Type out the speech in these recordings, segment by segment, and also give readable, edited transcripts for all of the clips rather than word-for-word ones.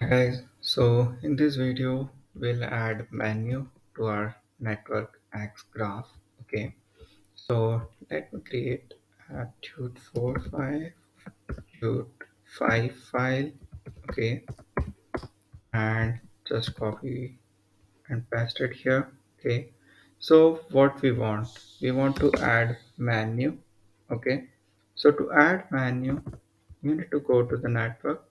Guys, so in this video we'll add menu to our network X graph. Okay, so let me create a tut45 file. Okay, and just copy and paste it here. Okay, so what we want to add menu. Okay, so to add menu you need to go to the network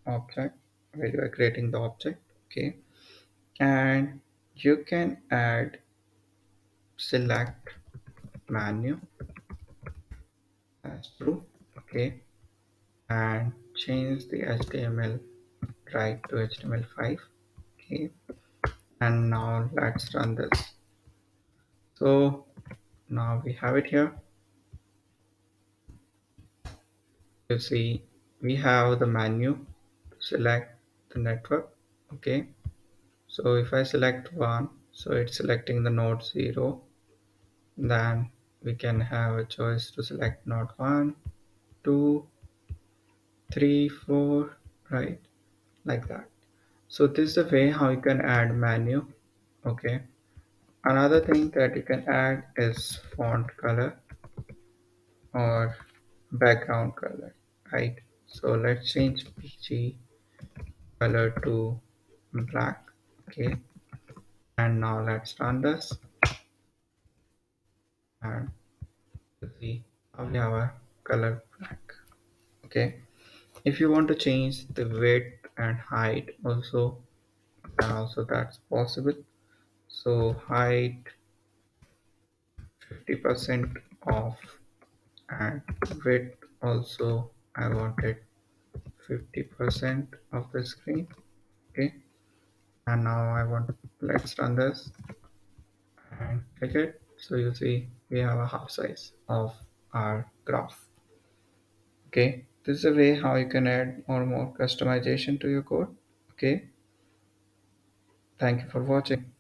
object where you are creating the object. Okay, and you can add select menu as true. Okay, and change the html right to html5. Okay, and now let's run this. So now we have it here. You see we have the menu to select the network. Okay, so if I select one, so it's selecting the node 0. Then we can have a choice to select node 1, 2, 3, 4, right, like that. So this is the way how you can add menu. Okay, another thing that you can add is font color or background color, right? So let's change pg color to black. Okay, and now let's run this and see how we have a color black. Okay, if you want to change the width and height also, then also that's possible. So height 50% off, and width also I wanted 50% of the screen. Okay, and now I want, let's run this and click it. So you see we have a half size of our graph. Okay, this is a way how you can add more customization to your code. Okay, thank you for watching.